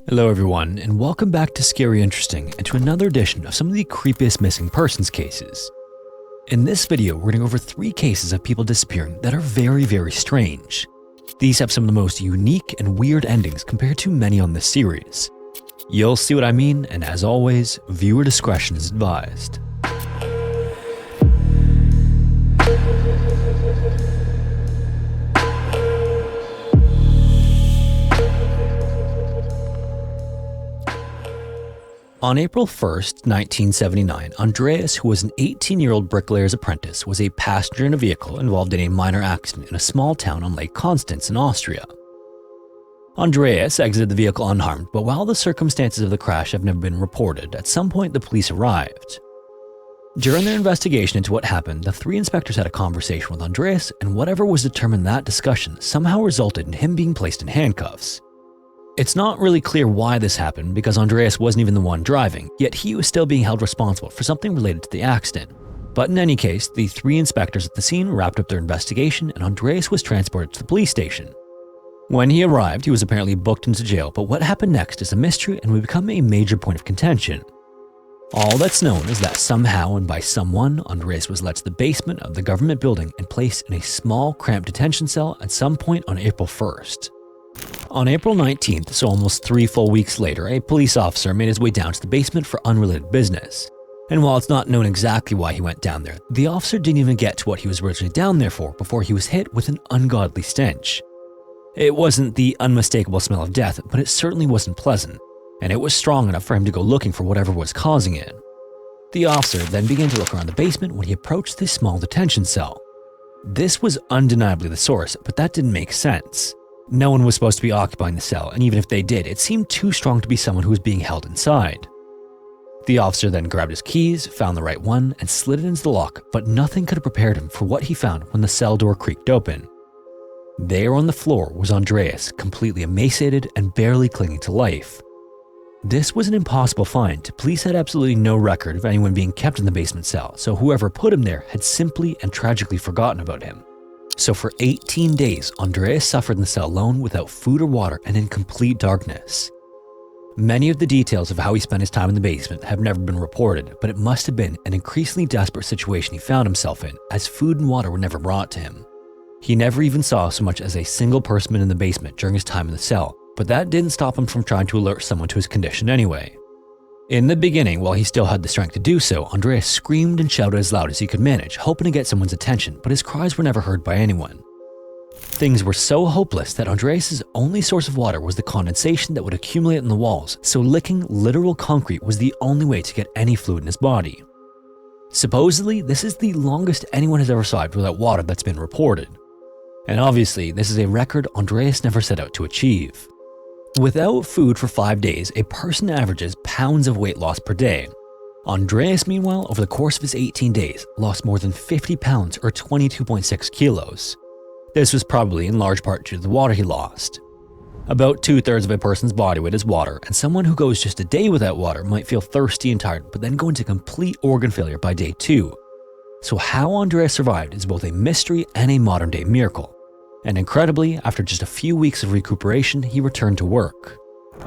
Hello everyone, and welcome back to Scary Interesting and to another edition of some of the creepiest missing persons cases. In this video, we're going to go over 3 cases of people disappearing that are very strange. These have some of the most unique and weird endings compared to many on this series. You'll see what I mean, and as always, viewer discretion is advised. On April 1st, 1979, Andreas, who was an 18-year-old bricklayer's apprentice, was a passenger in a vehicle involved in a minor accident in a small town on Lake Constance in Austria. Andreas exited the vehicle unharmed, but while the circumstances of the crash have never been reported, at some point the police arrived. During their investigation into what happened, the 3 inspectors had a conversation with Andreas, and whatever was determined in that discussion somehow resulted in him being placed in handcuffs. It's not really clear why this happened because Andreas wasn't even the one driving, yet he was still being held responsible for something related to the accident. But in any case, the 3 inspectors at the scene wrapped up their investigation and Andreas was transported to the police station. When he arrived, he was apparently booked into jail, but what happened next is a mystery and will become a major point of contention. All that's known is that somehow and by someone, Andreas was led to the basement of the government building and placed in a small, cramped detention cell at some point on April 1st. On April 19th, so almost 3 full weeks later, a police officer made his way down to the basement for unrelated business. And while it's not known exactly why he went down there, the officer didn't even get to what he was originally down there for before he was hit with an ungodly stench. It wasn't the unmistakable smell of death, but it certainly wasn't pleasant, and it was strong enough for him to go looking for whatever was causing it. The officer then began to look around the basement when he approached this small detention cell. This was undeniably the source, but that didn't make sense. No one was supposed to be occupying the cell, and even if they did, it seemed too strong to be someone who was being held inside. The officer then grabbed his keys, found the right one, and slid it into the lock, but nothing could have prepared him for what he found when the cell door creaked open. There on the floor was Andreas, completely emaciated and barely clinging to life. This was an impossible find. Police had absolutely no record of anyone being kept in the basement cell, so whoever put him there had simply and tragically forgotten about him. So for 18 days, Andreas suffered in the cell alone without food or water and in complete darkness. Many of the details of how he spent his time in the basement have never been reported, but it must have been an increasingly desperate situation he found himself in, as food and water were never brought to him. He never even saw so much as a single person in the basement during his time in the cell, but that didn't stop him from trying to alert someone to his condition anyway. In the beginning, while he still had the strength to do so, Andreas screamed and shouted as loud as he could manage, hoping to get someone's attention, but his cries were never heard by anyone. Things were so hopeless that Andreas' only source of water was the condensation that would accumulate in the walls, so licking literal concrete was the only way to get any fluid in his body. Supposedly, this is the longest anyone has ever survived without water that's been reported. And obviously, this is a record Andreas never set out to achieve. Without food for 5 days, a person averages pounds of weight loss per day. Andreas, meanwhile, over the course of his 18 days, lost more than 50 pounds or 22.6 kilos. This was probably in large part due to the water he lost. About 2/3 of a person's body weight is water, and someone who goes just a day without water might feel thirsty and tired, but then go into complete organ failure by day 2. So how Andreas survived is both a mystery and a modern-day miracle. And incredibly, after just a few weeks of recuperation, he returned to work.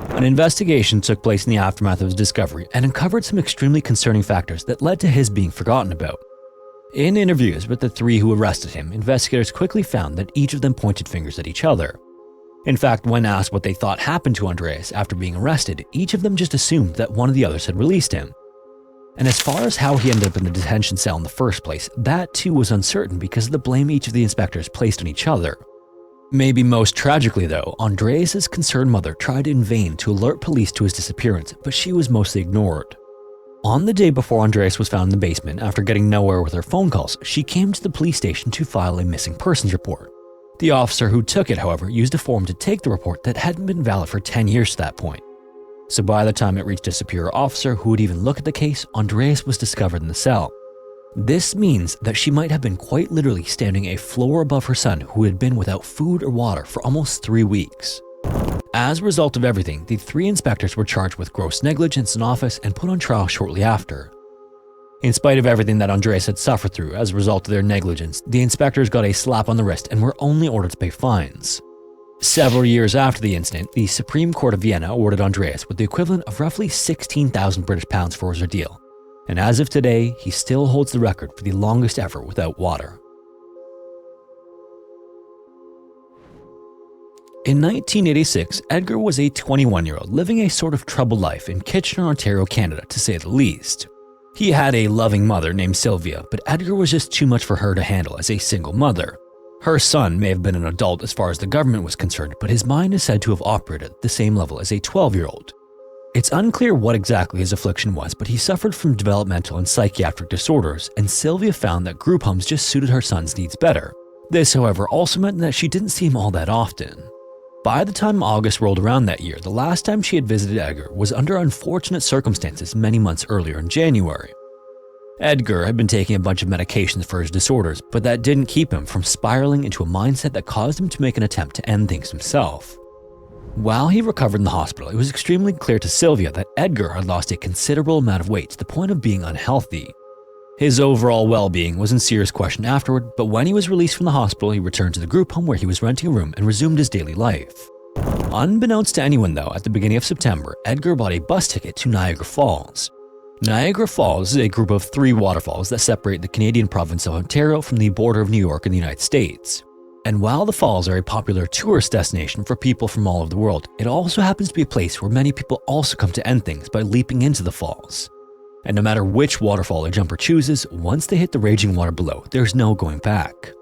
An investigation took place in the aftermath of his discovery and uncovered some extremely concerning factors that led to his being forgotten about. In interviews with the 3 who arrested him, investigators quickly found that each of them pointed fingers at each other. In fact, when asked what they thought happened to Andreas after being arrested, each of them just assumed that one of the others had released him. And as far as how he ended up in the detention cell in the first place, that too was uncertain because of the blame each of the inspectors placed on each other. Maybe most tragically though, Andreas' concerned mother tried in vain to alert police to his disappearance, but she was mostly ignored. On the day before Andreas was found in the basement, after getting nowhere with her phone calls, she came to the police station to file a missing persons report. The officer who took it, however, used a form to take the report that hadn't been valid for 10 years to that point. So by the time it reached a superior officer who would even look at the case, Andreas was discovered in the cell. This means that she might have been quite literally standing a floor above her son who had been without food or water for almost 3 weeks. As a result of everything, the 3 inspectors were charged with gross negligence in office and put on trial shortly after. In spite of everything that Andreas had suffered through as a result of their negligence, the inspectors got a slap on the wrist and were only ordered to pay fines. Several years after the incident, the Supreme Court of Vienna awarded Andreas with the equivalent of roughly 16,000 British pounds for his ordeal, and as of today, he still holds the record for the longest ever without water. In 1986, Edgar was a 21-year-old living a sort of troubled life in Kitchener, Ontario, Canada, to say the least. He had a loving mother named Sylvia, but Edgar was just too much for her to handle as a single mother. Her son may have been an adult as far as the government was concerned, but his mind is said to have operated at the same level as a 12-year-old. It's unclear what exactly his affliction was, but he suffered from developmental and psychiatric disorders, and Sylvia found that group homes just suited her son's needs better. This, however, also meant that she didn't see him all that often. By the time August rolled around that year, the last time she had visited Edgar was under unfortunate circumstances many months earlier in January. Edgar had been taking a bunch of medications for his disorders, but that didn't keep him from spiraling into a mindset that caused him to make an attempt to end things himself. While he recovered in the hospital, it was extremely clear to Sylvia that Edgar had lost a considerable amount of weight to the point of being unhealthy. His overall well-being was in serious question afterward, but when he was released from the hospital, he returned to the group home where he was renting a room and resumed his daily life. Unbeknownst to anyone though, at the beginning of September, Edgar bought a bus ticket to Niagara Falls. Niagara Falls is a group of 3 waterfalls that separate the Canadian province of Ontario from the border of New York and the United States. And while the falls are a popular tourist destination for people from all over the world, it also happens to be a place where many people also come to end things by leaping into the falls. And no matter which waterfall a jumper chooses, once they hit the raging water below, there's no going back.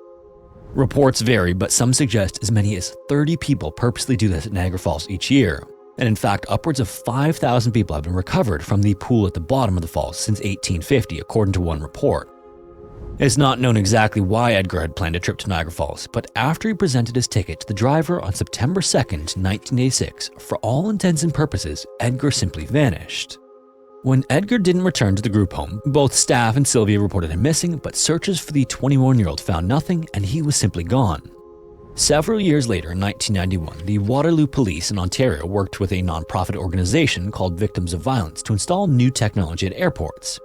Reports vary, but some suggest as many as 30 people purposely do this at Niagara Falls each year. And in fact, upwards of 5,000 people have been recovered from the pool at the bottom of the falls since 1850, according to one report. It's not known exactly why Edgar had planned a trip to Niagara Falls, but after he presented his ticket to the driver on September 2nd, 1986, for all intents and purposes, Edgar simply vanished. When Edgar didn't return to the group home, both staff and Sylvia reported him missing, but searches for the 21-year-old found nothing and he was simply gone. Several years later, in 1991, the Waterloo Police in Ontario worked with a non-profit organization called Victims of Violence to install new technology at airports.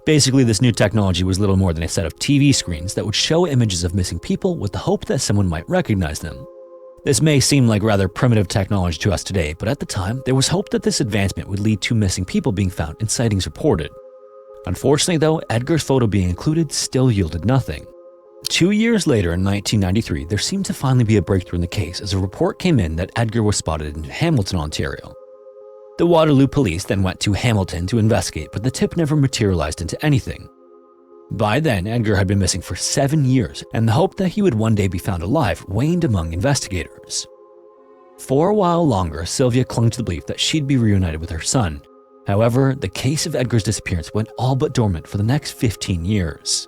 Basically, this new technology was little more than a set of TV screens that would show images of missing people with the hope that someone might recognize them. This may seem like rather primitive technology to us today, but at the time, there was hope that this advancement would lead to missing people being found and sightings reported. Unfortunately though, Edgar's photo being included still yielded nothing. 2 years later in 1993, there seemed to finally be a breakthrough in the case as a report came in that Edgar was spotted in Hamilton, Ontario. The Waterloo Police then went to Hamilton to investigate, but the tip never materialized into anything. By then, Edgar had been missing for 7 years, and the hope that he would one day be found alive waned among investigators. For a while longer, Sylvia clung to the belief that she'd be reunited with her son. However, the case of Edgar's disappearance went all but dormant for the next 15 years.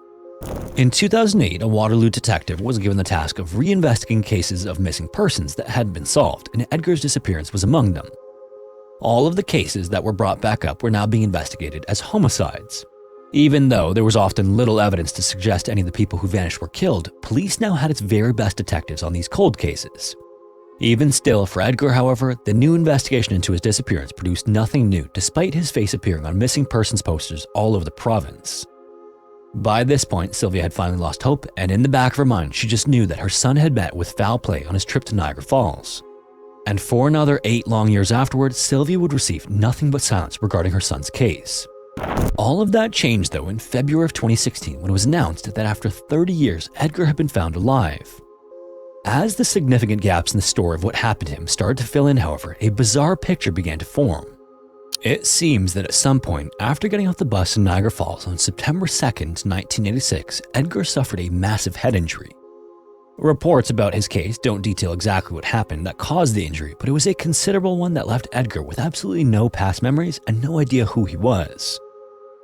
In 2008, a Waterloo detective was given the task of reinvestigating cases of missing persons that hadn't been solved, and Edgar's disappearance was among them. All of the cases that were brought back up were now being investigated as homicides. Even though there was often little evidence to suggest any of the people who vanished were killed, police now had its very best detectives on these cold cases. Even still, for Edgar, however, the new investigation into his disappearance produced nothing new despite his face appearing on missing persons posters all over the province. By this point, Sylvia had finally lost hope, and in the back of her mind, she just knew that her son had met with foul play on his trip to Niagara Falls. And for another 8 long years afterwards, Sylvia would receive nothing but silence regarding her son's case. All of that changed though in February of 2016 when it was announced that after 30 years, Edgar had been found alive. As the significant gaps in the story of what happened to him started to fill in, however, a bizarre picture began to form. It seems that at some point, after getting off the bus in Niagara Falls on September 2nd, 1986, Edgar suffered a massive head injury. Reports about his case don't detail exactly what happened that caused the injury, but it was a considerable one that left Edgar with absolutely no past memories and no idea who he was.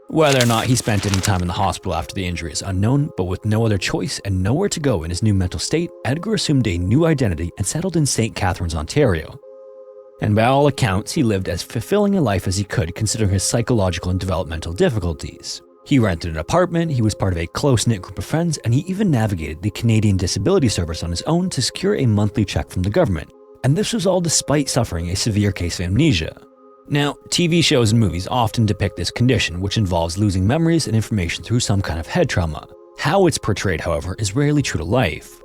Whether or not he spent any time in the hospital after the injury is unknown, but with no other choice and nowhere to go in his new mental state, Edgar assumed a new identity and settled in St. Catharines, Ontario. And by all accounts, he lived as fulfilling a life as he could considering his psychological and developmental difficulties. He rented an apartment, he was part of a close-knit group of friends, and he even navigated the Canadian Disability Service on his own to secure a monthly check from the government. And this was all despite suffering a severe case of amnesia. Now, TV shows and movies often depict this condition, which involves losing memories and information through some kind of head trauma. How it's portrayed, however, is rarely true to life.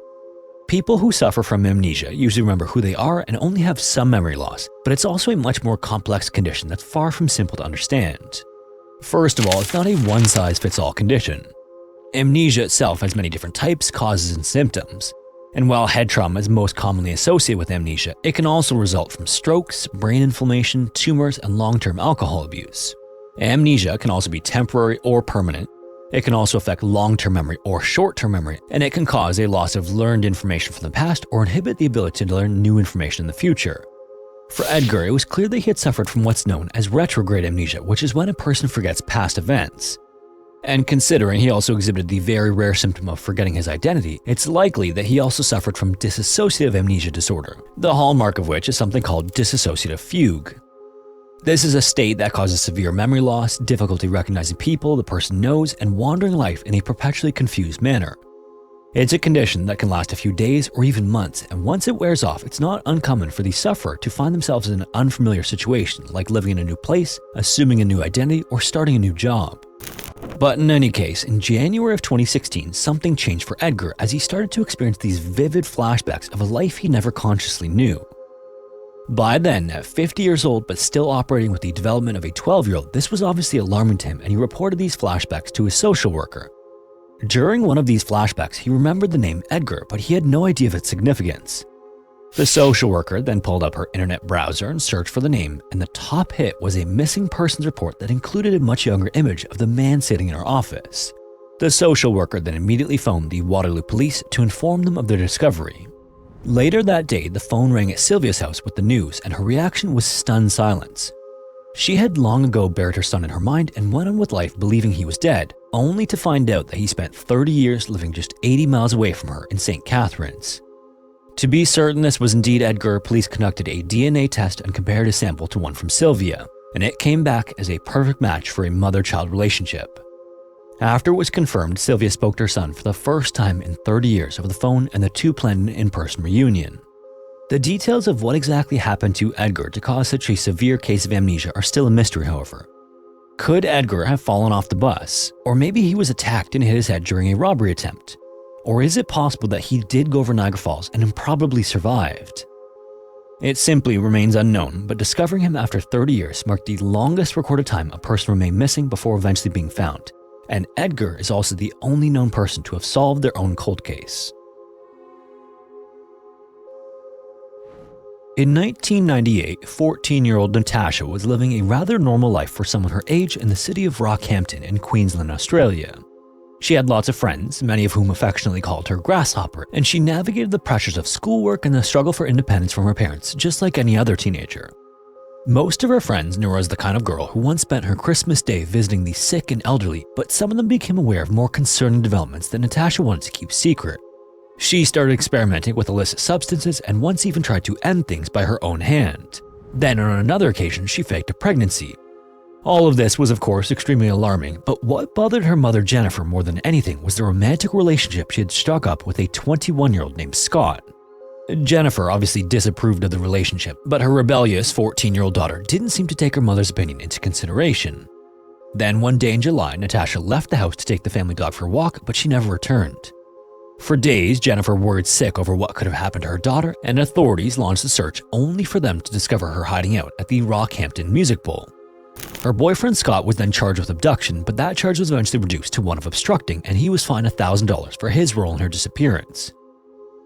People who suffer from amnesia usually remember who they are and only have some memory loss, but it's also a much more complex condition that's far from simple to understand. First of all, it's not a one-size-fits-all condition. Amnesia itself has many different types, causes, and symptoms. And while head trauma is most commonly associated with amnesia, it can also result from strokes, brain inflammation, tumors, and long-term alcohol abuse. Amnesia can also be temporary or permanent. It can also affect long-term memory or short-term memory, and it can cause a loss of learned information from the past or inhibit the ability to learn new information in the future. For Edgar, it was clear that he had suffered from what's known as retrograde amnesia, which is when a person forgets past events. And considering he also exhibited the very rare symptom of forgetting his identity, it's likely that he also suffered from dissociative amnesia disorder, the hallmark of which is something called dissociative fugue. This is a state that causes severe memory loss, difficulty recognizing people the person knows, and wandering life in a perpetually confused manner. It's a condition that can last a few days or even months, and once it wears off, it's not uncommon for the sufferer to find themselves in an unfamiliar situation, like living in a new place, assuming a new identity, or starting a new job. But in any case, in January of 2016, something changed for Edgar as he started to experience these vivid flashbacks of a life he never consciously knew. By then, at 50 years old but still operating with the development of a 12-year-old, this was obviously alarming to him, and he reported these flashbacks to his social worker. During one of these flashbacks, he remembered the name Edgar, but he had no idea of its significance. The social worker then pulled up her internet browser and searched for the name, and the top hit was a missing persons report that included a much younger image of the man sitting in her office. The social worker then immediately phoned the Waterloo police to inform them of their discovery. Later that day, the phone rang at Sylvia's house with the news, and her reaction was stunned silence. She had long ago buried her son in her mind and went on with life believing he was dead, only to find out that he spent 30 years living just 80 miles away from her in St. Catharines. To be certain this was indeed Edgar, police conducted a DNA test and compared his sample to one from Sylvia, and it came back as a perfect match for a mother-child relationship. After it was confirmed, Sylvia spoke to her son for the first time in 30 years over the phone, and the two planned an in-person reunion. The details of what exactly happened to Edgar to cause such a severe case of amnesia are still a mystery, however. Could Edgar have fallen off the bus? Or maybe he was attacked and hit his head during a robbery attempt? Or is it possible that he did go over Niagara Falls and improbably survived? It simply remains unknown, but discovering him after 30 years marked the longest recorded time a person remained missing before eventually being found. And Edgar is also the only known person to have solved their own cold case. In 1998, 14-year-old Natasha was living a rather normal life for someone her age in the city of Rockhampton in Queensland, Australia. She had lots of friends, many of whom affectionately called her Grasshopper, and she navigated the pressures of schoolwork and the struggle for independence from her parents just like any other teenager. Most of her friends knew her as the kind of girl who once spent her Christmas day visiting the sick and elderly, but some of them became aware of more concerning developments that Natasha wanted to keep secret. She started experimenting with illicit substances and once even tried to end things by her own hand. Then on another occasion, she faked a pregnancy. All of this was of course extremely alarming, but what bothered her mother Jennifer more than anything was the romantic relationship she had struck up with a 21-year-old named Scott. Jennifer obviously disapproved of the relationship, but her rebellious 14-year-old daughter didn't seem to take her mother's opinion into consideration. Then one day in July, Natasha left the house to take the family dog for a walk, but she never returned. For days, Jennifer worried sick over what could have happened to her daughter, and authorities launched a search only for them to discover her hiding out at the Rockhampton Music Bowl. Her boyfriend Scott was then charged with abduction, but that charge was eventually reduced to one of obstructing, and he was fined $1,000 for his role in her disappearance.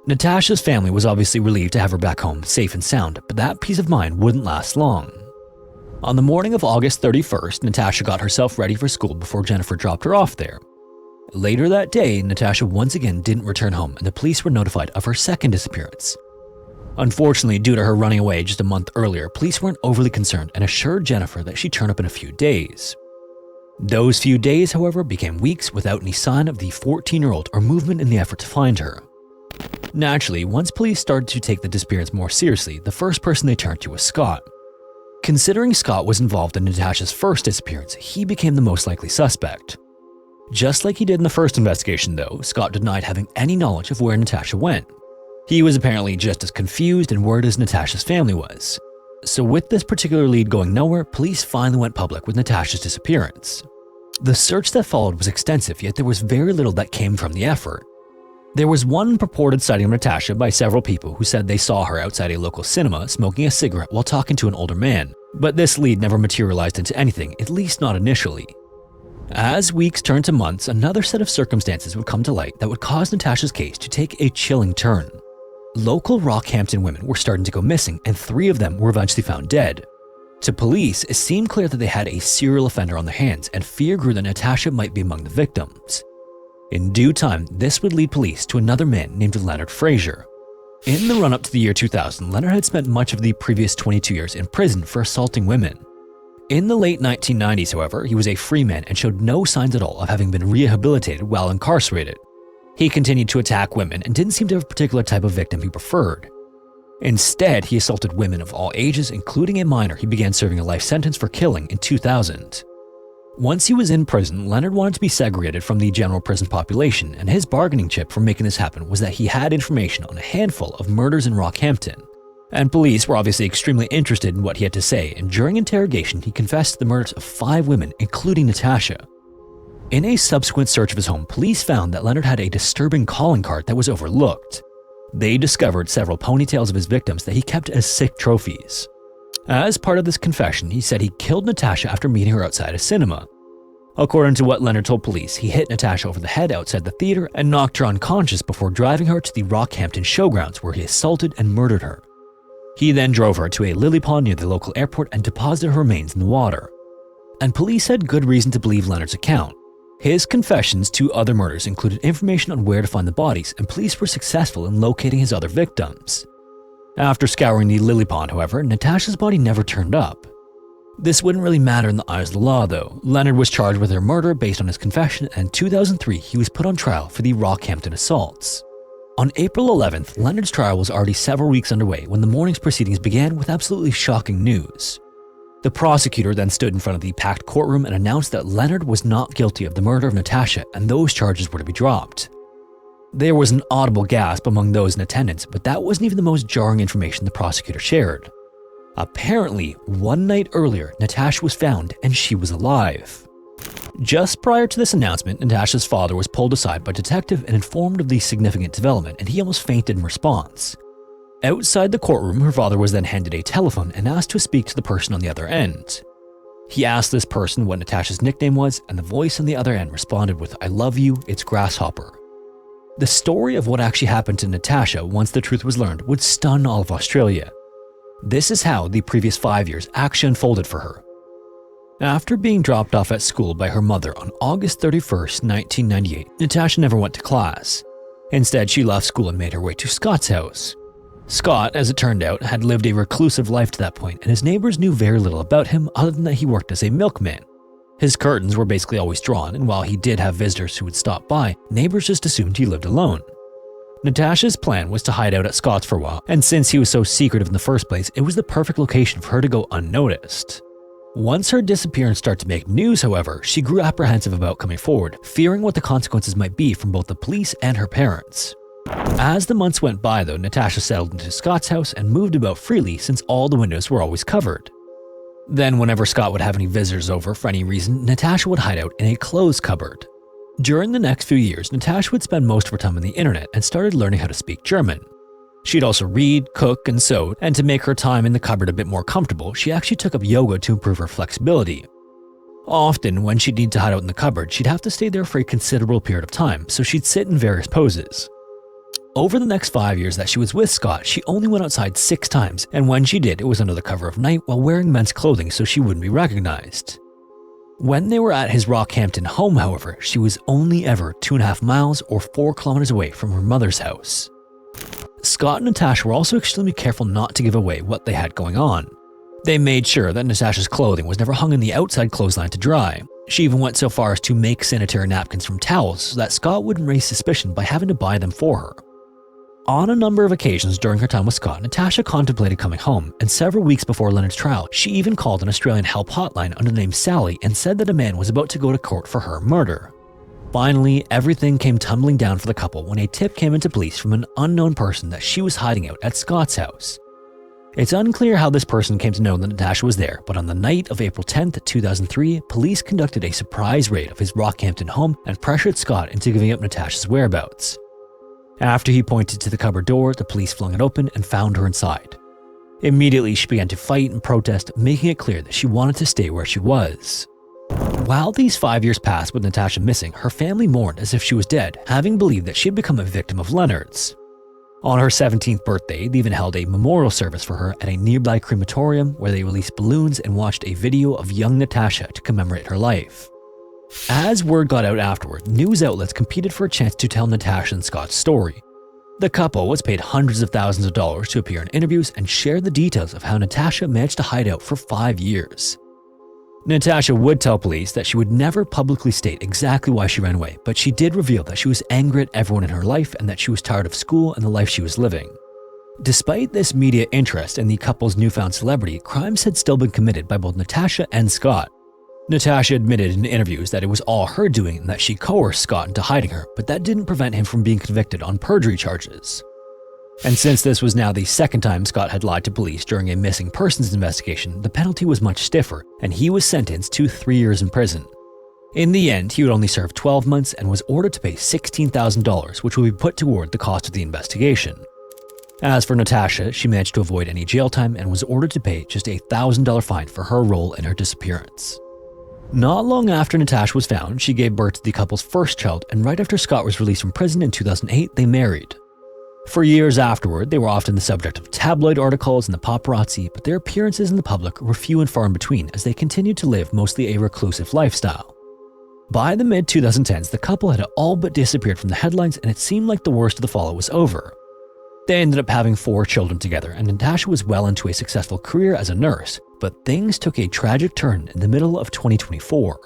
Natasha's family was obviously relieved to have her back home safe and sound, but that peace of mind wouldn't last long. On the morning of August 31st, Natasha got herself ready for school before Jennifer dropped her off there. Later that day, Natasha once again didn't return home, and the police were notified of her second disappearance. Unfortunately, due to her running away just a month earlier, police weren't overly concerned and assured Jennifer that she'd turn up in a few days. Those few days, however, became weeks without any sign of the 14-year-old or movement in the effort to find her. Naturally, once police started to take the disappearance more seriously, the first person they turned to was Scott. Considering Scott was involved in Natasha's first disappearance, he became the most likely suspect. Just like he did in the first investigation though, Scott denied having any knowledge of where Natasha went. He was apparently just as confused and worried as Natasha's family was. So with this particular lead going nowhere, police finally went public with Natasha's disappearance. The search that followed was extensive, yet there was very little that came from the effort. There was one purported sighting of Natasha by several people who said they saw her outside a local cinema smoking a cigarette while talking to an older man, but this lead never materialized into anything, at least not initially. As weeks turned to months, another set of circumstances would come to light that would cause Natasha's case to take a chilling turn. Local Rockhampton women were starting to go missing, and 3 of them were eventually found dead. To police, it seemed clear that they had a serial offender on their hands, and fear grew that Natasha might be among the victims. In due time, this would lead police to another man named Leonard Fraser. In the run-up to the year 2000, Leonard had spent much of the previous 22 years in prison for assaulting women. In the late 1990s, however, he was a free man and showed no signs at all of having been rehabilitated while incarcerated. He continued to attack women and didn't seem to have a particular type of victim he preferred. Instead, he assaulted women of all ages, including a minor he began serving a life sentence for killing in 2000. Once he was in prison, Leonard wanted to be segregated from the general prison population, and his bargaining chip for making this happen was that he had information on a handful of murders in Rockhampton. And police were obviously extremely interested in what he had to say, and during interrogation he confessed to the murders of 5 women, including Natasha. In a subsequent search of his home, police found that Leonard had a disturbing calling card that was overlooked. They discovered several ponytails of his victims that he kept as sick trophies. As part of this confession, he said he killed Natasha after meeting her outside a cinema. According to what Leonard told police, he hit Natasha over the head outside the theater and knocked her unconscious before driving her to the Rockhampton showgrounds where he assaulted and murdered her. He then drove her to a lily pond near the local airport and deposited her remains in the water. And police had good reason to believe Leonard's account. His confessions to other murders included information on where to find the bodies, and police were successful in locating his other victims. After scouring the lily pond, however, Natasha's body never turned up. This wouldn't really matter in the eyes of the law, though. Leonard was charged with her murder based on his confession, and in 2003 he was put on trial for the Rockhampton assaults. On April 11th, Leonard's trial was already several weeks underway when the morning's proceedings began with absolutely shocking news. The prosecutor then stood in front of the packed courtroom and announced that Leonard was not guilty of the murder of Natasha, and those charges were to be dropped. There was an audible gasp among those in attendance, but that wasn't even the most jarring information the prosecutor shared. Apparently, one night earlier, Natasha was found and she was alive. Just prior to this announcement, Natasha's father was pulled aside by a detective and informed of the significant development, and he almost fainted in response. Outside the courtroom, her father was then handed a telephone and asked to speak to the person on the other end. He asked this person what Natasha's nickname was, and the voice on the other end responded with, "I love you, it's Grasshopper." The story of what actually happened to Natasha once the truth was learned would stun all of Australia. This is how the previous 5 years actually unfolded for her. After being dropped off at school by her mother on August 31st, 1998, Natasha never went to class. Instead, she left school and made her way to Scott's house. Scott, as it turned out, had lived a reclusive life to that point, and his neighbors knew very little about him other than that he worked as a milkman. His curtains were basically always drawn, and while he did have visitors who would stop by, neighbors just assumed he lived alone. Natasha's plan was to hide out at Scott's for a while, and since he was so secretive in the first place, it was the perfect location for her to go unnoticed. Once her disappearance started to make news, however, she grew apprehensive about coming forward, fearing what the consequences might be from both the police and her parents. As the months went by though, Natasha settled into Scott's house and moved about freely since all the windows were always covered. Then whenever Scott would have any visitors over for any reason, Natasha would hide out in a clothes cupboard. During the next few years, Natasha would spend most of her time on the internet and started learning how to speak German. She'd also read, cook, and sew, and to make her time in the cupboard a bit more comfortable, she actually took up yoga to improve her flexibility. Often, when she'd need to hide out in the cupboard, she'd have to stay there for a considerable period of time, so she'd sit in various poses. Over the next 5 years that she was with Scott, she only went outside 6 times, and when she did, it was under the cover of night while wearing men's clothing so she wouldn't be recognized. When they were at his Rockhampton home, however, she was only ever 2.5 miles or 4 kilometers away from her mother's house. Scott and Natasha were also extremely careful not to give away what they had going on. They made sure that Natasha's clothing was never hung in the outside clothesline to dry. She even went so far as to make sanitary napkins from towels so that Scott wouldn't raise suspicion by having to buy them for her. On a number of occasions during her time with Scott, Natasha contemplated coming home, and several weeks before Leonard's trial, she even called an Australian help hotline under the name Sally and said that a man was about to go to court for her murder. Finally, everything came tumbling down for the couple when a tip came into police from an unknown person that she was hiding out at Scott's house. It's unclear how this person came to know that Natasha was there, but on the night of April 10th, 2003, police conducted a surprise raid of his Rockhampton home and pressured Scott into giving up Natasha's whereabouts. After he pointed to the cupboard door, the police flung it open and found her inside. Immediately, she began to fight and protest, making it clear that she wanted to stay where she was. While these 5 years passed with Natasha missing, her family mourned as if she was dead, having believed that she had become a victim of Leonard's. On her 17th birthday, they even held a memorial service for her at a nearby crematorium where they released balloons and watched a video of young Natasha to commemorate her life. As word got out afterward, news outlets competed for a chance to tell Natasha and Scott's story. The couple was paid hundreds of thousands of dollars to appear in interviews and share the details of how Natasha managed to hide out for 5 years. Natasha would tell police that she would never publicly state exactly why she ran away, but she did reveal that she was angry at everyone in her life and that she was tired of school and the life she was living. Despite this media interest in the couple's newfound celebrity, crimes had still been committed by both Natasha and Scott. Natasha admitted in interviews that it was all her doing and that she coerced Scott into hiding her, but that didn't prevent him from being convicted on perjury charges. And since this was now the second time Scott had lied to police during a missing persons investigation, the penalty was much stiffer, and he was sentenced to 3 years in prison. In the end, he would only serve 12 months and was ordered to pay $16,000, which would be put toward the cost of the investigation. As for Natasha, she managed to avoid any jail time and was ordered to pay just a $1,000 fine for her role in her disappearance. Not long after Natasha was found, she gave birth to the couple's first child, and right after Scott was released from prison in 2008, they married. For years afterward, they were often the subject of tabloid articles and the paparazzi, but their appearances in the public were few and far in between as they continued to live mostly a reclusive lifestyle. By the mid-2010s, the couple had all but disappeared from the headlines, and it seemed like the worst of the fallout was over. They ended up having 4 children together, and Natasha was well into a successful career as a nurse, but things took a tragic turn in the middle of 2024.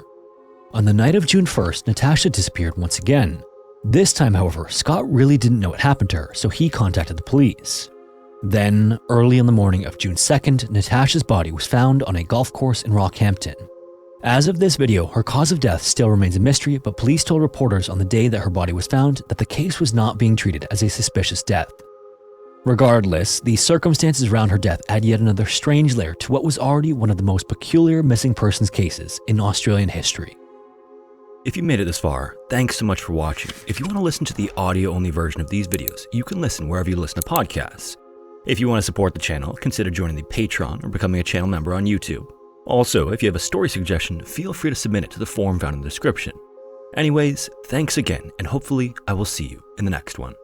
On the night of June 1st, Natasha disappeared once again. This time, however, Scott really didn't know what happened to her, so he contacted the police. Then, early on the morning of June 2nd, Natasha's body was found on a golf course in Rockhampton. As of this video, her cause of death still remains a mystery, but police told reporters on the day that her body was found that the case was not being treated as a suspicious death. Regardless, the circumstances around her death add yet another strange layer to what was already one of the most peculiar missing persons cases in Australian history. If you made it this far, thanks so much for watching. If you want to listen to the audio-only version of these videos, you can listen wherever you listen to podcasts. If you want to support the channel, consider joining the Patreon or becoming a channel member on YouTube. Also, if you have a story suggestion, feel free to submit it to the form found in the description. Anyways, thanks again, and hopefully I will see you in the next one.